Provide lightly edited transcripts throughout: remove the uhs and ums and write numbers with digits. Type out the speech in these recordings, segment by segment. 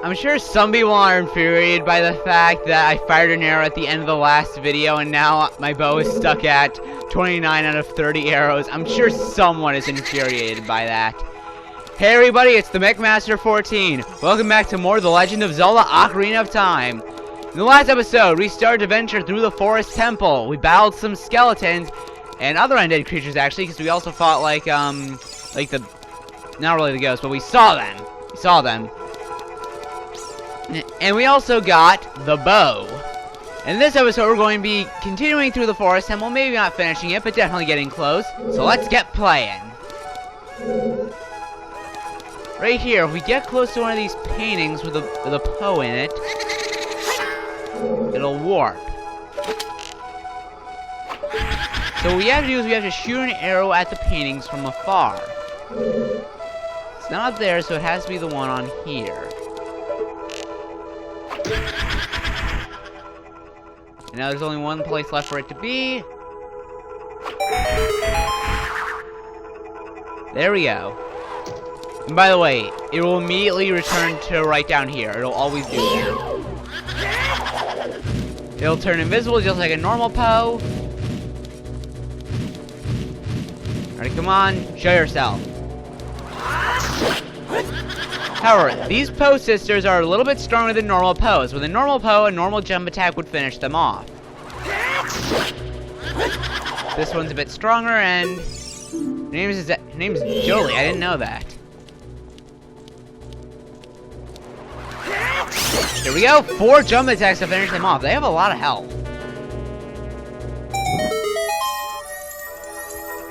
I'm sure some people are infuriated by the fact that I fired an arrow at the end of the last video and now my bow is stuck at 29 out of 30 arrows. I'm sure someone is infuriated by that. Hey everybody, it's the Mick 14. Welcome back to more The Legend of Zelda Ocarina of Time. In the last episode, we started to venture through the forest temple. We battled some skeletons and other undead creatures actually, because we also fought like the, not really the ghosts, but we saw them. We saw them. And we also got the bow. In this episode, we're going to be continuing through the forest temple, maybe not finishing it, but definitely getting close. So let's get playing. Right here, if we get close to one of these paintings with a Poe in it, it'll warp. So what we have to do is we have to shoot an arrow at the paintings from afar. It's not up there, so it has to be the one on here. And now there's only one place left for it to be. There we go. And by the way, it will immediately return to right down here. It'll always do that. It'll turn invisible just like a normal Poe. Alright, come on, show yourself. However, these Poe sisters are a little bit stronger than normal Poes. With a normal Poe, a normal jump attack would finish them off. This one's a bit stronger, and her name's Jolie. I didn't know that. Here we go. 4 jump attacks to finish them off. They have a lot of health.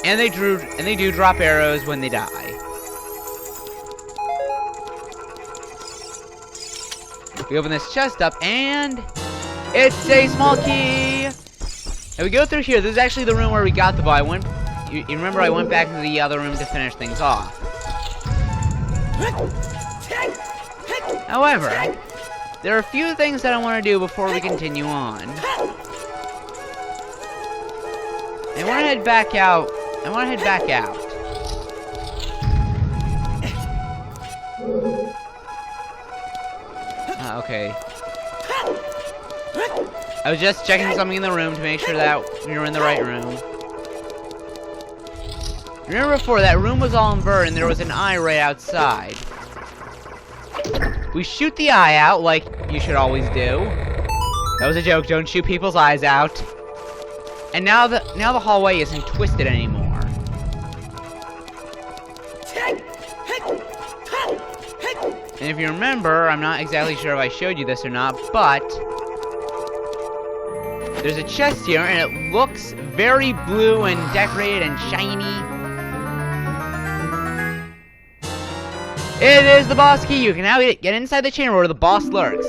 And they do drop arrows when they die. We open this chest up, and it's a small key. And we go through here. This is actually the room where we got the bow. You remember I went back into the other room to finish things off. However, there are a few things that I want to do before we continue on. I want to head back out. Okay. I was just checking something in the room to make sure that we were in the right room. Remember before, that room was all inverted and there was an eye right outside. We shoot the eye out like you should always do. That was a joke, don't shoot people's eyes out. And now the hallway isn't twisted anymore. And if you remember, I'm not exactly sure if I showed you this or not, but there's a chest here, and it looks very blue and decorated and shiny. It is the boss key. You can now get inside the chamber where the boss lurks.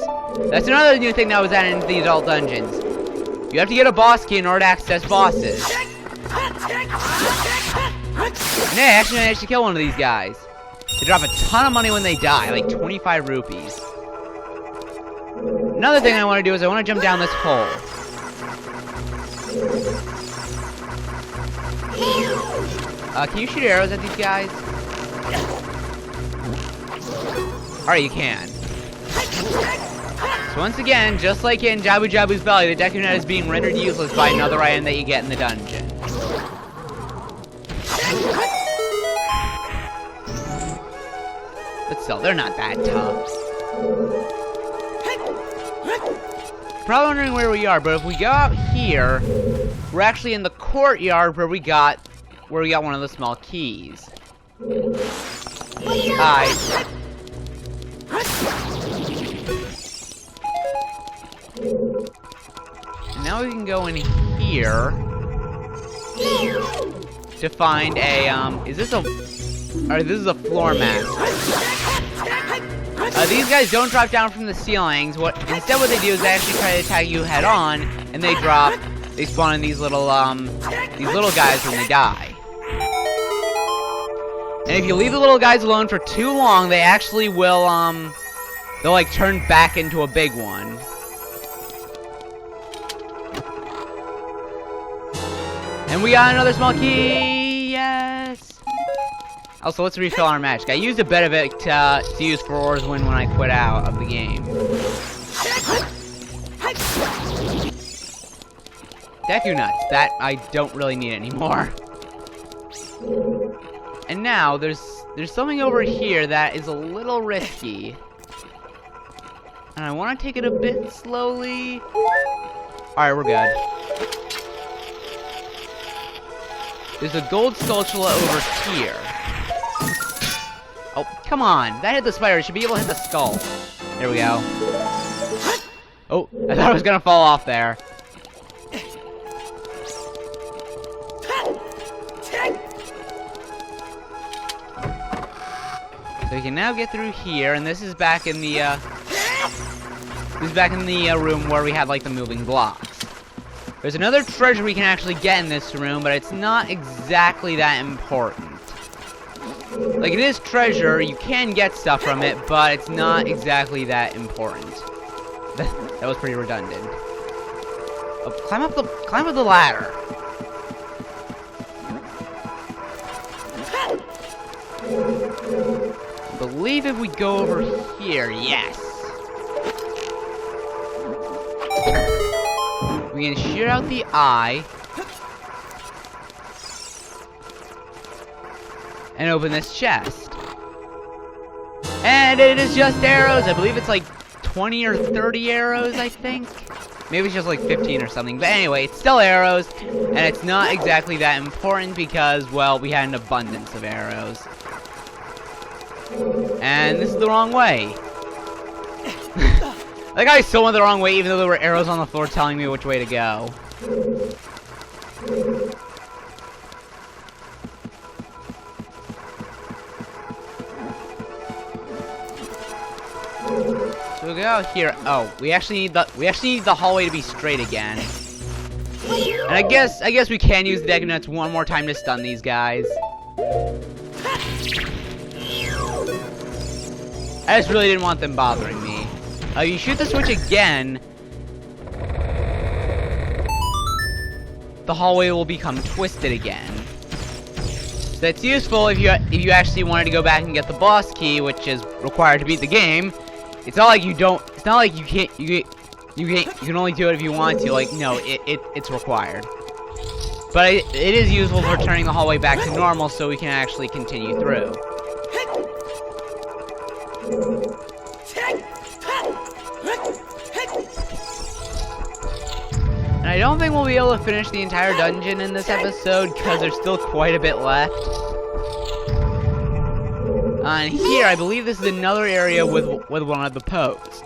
That's another new thing that was added into the adult dungeons. You have to get a boss key in order to access bosses. And hey, I actually managed to kill one of these guys. They drop a ton of money when they die, like 25 rupees. Another thing I want to do is I want to jump down this hole. Can you shoot arrows at these guys? Alright, you can. So once again, just like in Jabu Jabu's belly, the Deku Net is being rendered useless by another item that you get in the dungeon. But still, they're not that tough. Probably wondering where we are, but if we go out here, we're actually in the courtyard where we got one of the small keys. Hi. And now we can go in here to find a this is a floor mat. These guys don't drop down from the ceilings. Instead what they do is they actually try to attack you head on, and they spawn in these little guys when they die. And if you leave the little guys alone for too long, they actually will they'll like turn back into a big one. And we got another small key. Yes. Also, let's refill our magic. I used a bit of it to use for Orzwin when I quit out of the game. Deku Nuts. That I don't really need anymore. And now, there's something over here that is a little risky. And I want to take it a bit slowly. Alright, we're good. There's a gold spatula over here. Oh, come on. That hit the spider. It should be able to hit the skull. There we go. Oh, I thought it was going to fall off there. So we can now get through here, and this is back in the, room where we had, like, the moving blocks. There's another treasure we can actually get in this room, but it's not exactly that important. Like, it is treasure, you can get stuff from it, but it's not exactly that important. That was pretty redundant. Oh, climb up the ladder. I believe if we go over here, yes. We can shoot out the eye. And open this chest. And it is just arrows. I believe it's like 20 or 30 arrows, I think. Maybe it's just like 15 or something. But anyway, it's still arrows. And it's not exactly that important because, well, we had an abundance of arrows. And this is the wrong way. That guy still went the wrong way even though there were arrows on the floor telling me which way to go. So we go out here. Oh, we actually need the hallway to be straight again. And I guess we can use the Deku Nuts one more time to stun these guys. I just really didn't want them bothering me. You shoot the switch again, the hallway will become twisted again. So that's useful if you actually wanted to go back and get the boss key, which is required to beat the game. It's not like you don't. It's not like you can't. You can only do it if you want to. Like, no, it's required. But it is useful for turning the hallway back to normal, so we can actually continue through. And I don't think we'll be able to finish the entire dungeon in this episode because there's still quite a bit left. And here, I believe this is another area with one of the posts.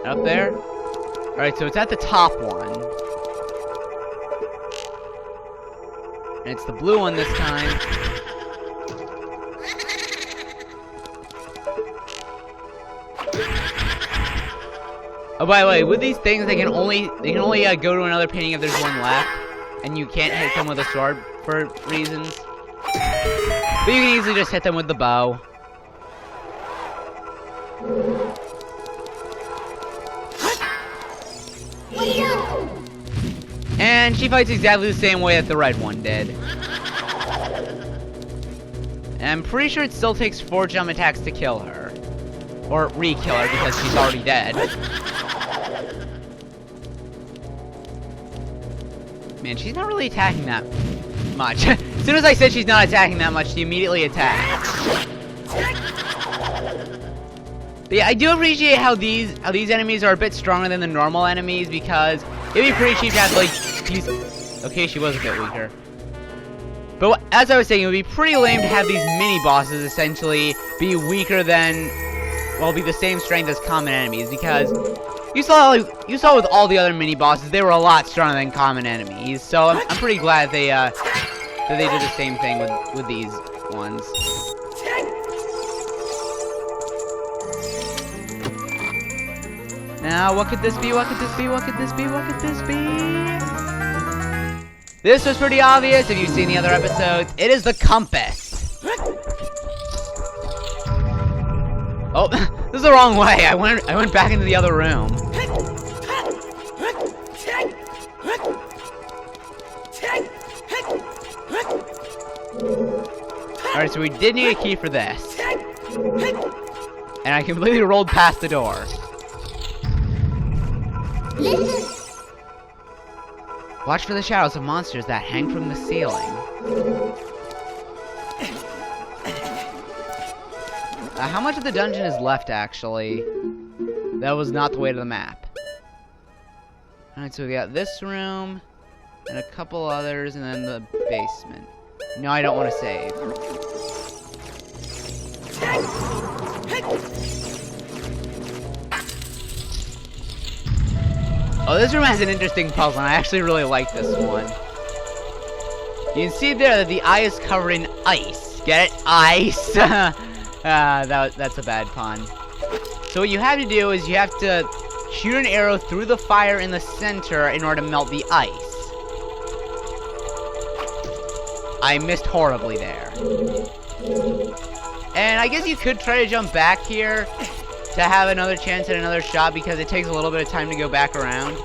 Up there? Alright, so it's at the top one. And it's the blue one this time. Oh, by the way, with these things, they can only go to another painting if there's one left, and you can't hit them with a sword for reasons. But you can easily just hit them with the bow. And she fights exactly the same way that the red one did. And I'm pretty sure it still takes 4 jump attacks to kill her. Or re-kill her because she's already dead. Man, she's not really attacking that much. As soon as I said she's not attacking that much, she immediately attacks. But yeah, I do appreciate how these enemies are a bit stronger than the normal enemies because it'd be pretty cheap to have like these. Okay, she was a bit weaker. But as I was saying, it would be pretty lame to have these mini bosses essentially be weaker than, well, be the same strength as common enemies because you saw with all the other mini bosses they were a lot stronger than common enemies. So I'm pretty glad they did the same thing with these ones. Now, what could this be? What could this be? What could this be? What could this be? This was pretty obvious if you've seen the other episodes. It is the compass. Oh, this is the wrong way. I went back into the other room. Alright, so we did need a key for this. And I completely rolled past the door. Watch for the shadows of monsters that hang from the ceiling. How much of the dungeon is left, actually? That was not the way to the map. Alright, so we got this room, and a couple others, and then the basement. No, I don't want to save. Oh, this room has an interesting puzzle, and I actually really like this one. You can see there that the eye is covered in ice. Get it? Ice! That's a bad pun. So what you have to do is you have to shoot an arrow through the fire in the center in order to melt the ice. I missed horribly there. And I guess you could try to jump back here to have another chance at another shot because it takes a little bit of time to go back around.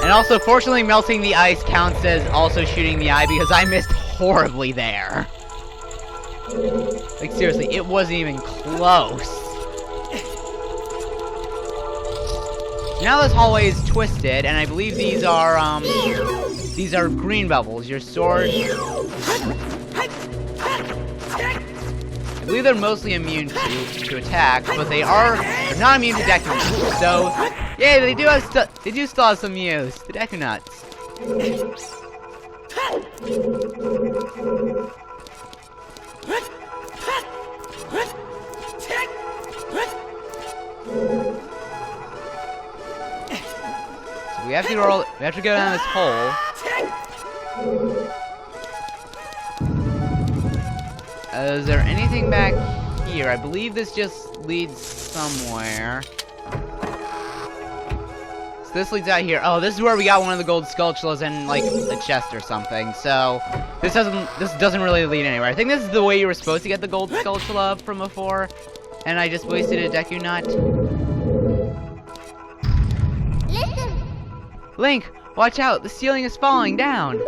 And also, fortunately, melting the ice counts as also shooting the eye because I missed horribly there. Like, seriously, it wasn't even close. Now this hallway is twisted, and I believe these are green bubbles. Your sword... I believe they're mostly immune to attacks, but they're not immune to Deku Nuts. So, yeah, they do still have some use. The Deku Nuts. So we have to roll. We have to go down this hole. Is there anything back here? I believe this just leads somewhere. So this leads out here. Oh, this is where we got one of the gold Skulltulas and like a chest or something. So this doesn't really lead anywhere. I think this is the way you were supposed to get the gold Skulltula from before, and I just wasted a Deku Nut. Link, watch out! The ceiling is falling down.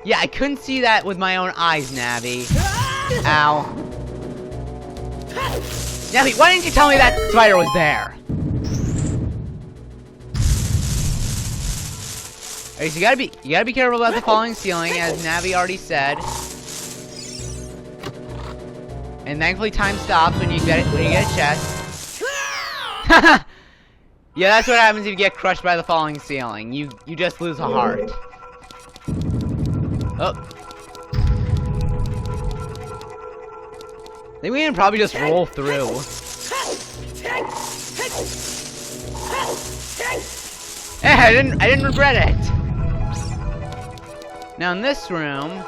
Yeah, I couldn't see that with my own eyes, Navi. Ow. Navi, why didn't you tell me that spider was there? Alright, so you gotta be careful about the falling ceiling, as Navi already said. And thankfully time stops when you get a chest. Yeah, that's what happens if you get crushed by the falling ceiling. You just lose a heart. Oh. I think we can probably just roll through. Eh, I didn't regret it. Now in this room,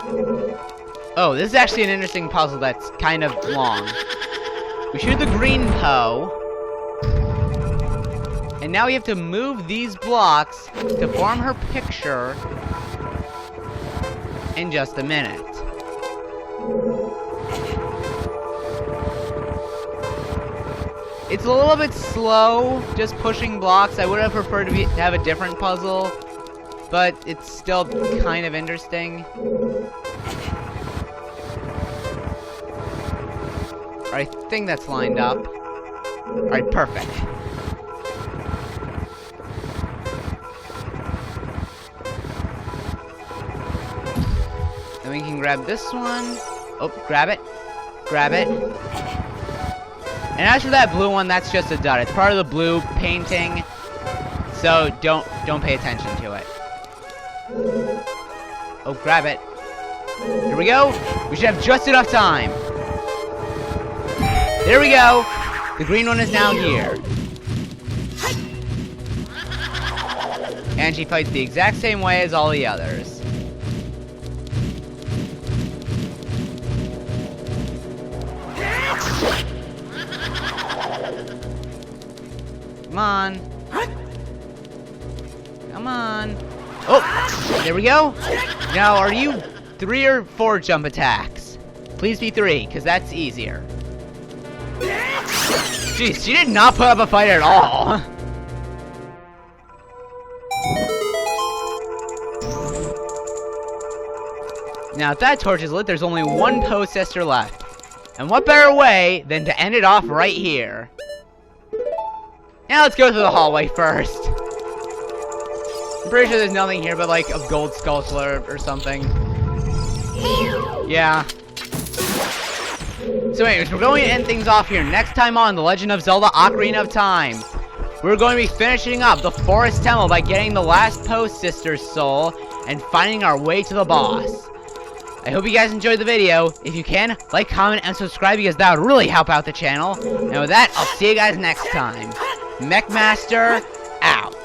oh, this is actually an interesting puzzle that's kind of long. We shoot the green Poe, and now we have to move these blocks to form her picture in just a minute. It's a little bit slow, just pushing blocks. I would have preferred to have a different puzzle, but it's still kind of interesting. I think that's lined up. Alright, perfect. Then we can grab this one. Oh, grab it. Grab it. And as for that blue one, that's just a dud. It's part of the blue painting, so don't pay attention to it. Oh, grab it. Here we go. We should have just enough time. There we go. The green one is now here. And she fights the exact same way as all the others. Come on. Come on. Oh, there we go. Now, are you 3 or 4 jump attacks? Please be 3, because that's easier. Jeez, she did not put up a fight at all. Now, if that torch is lit, there's only one post sister left. And what better way than to end it off right here? Now let's go through the hallway first. I'm pretty sure there's nothing here but like a gold skull slurp or something. Yeah. So anyways, we're going to end things off here. Next time on The Legend of Zelda Ocarina of Time, we're going to be finishing up the Forest Temple by getting the last Post Sister's soul and finding our way to the boss. I hope you guys enjoyed the video. If you can, like, comment, and subscribe because that would really help out the channel. And with that, I'll see you guys next time. Mech Master, out.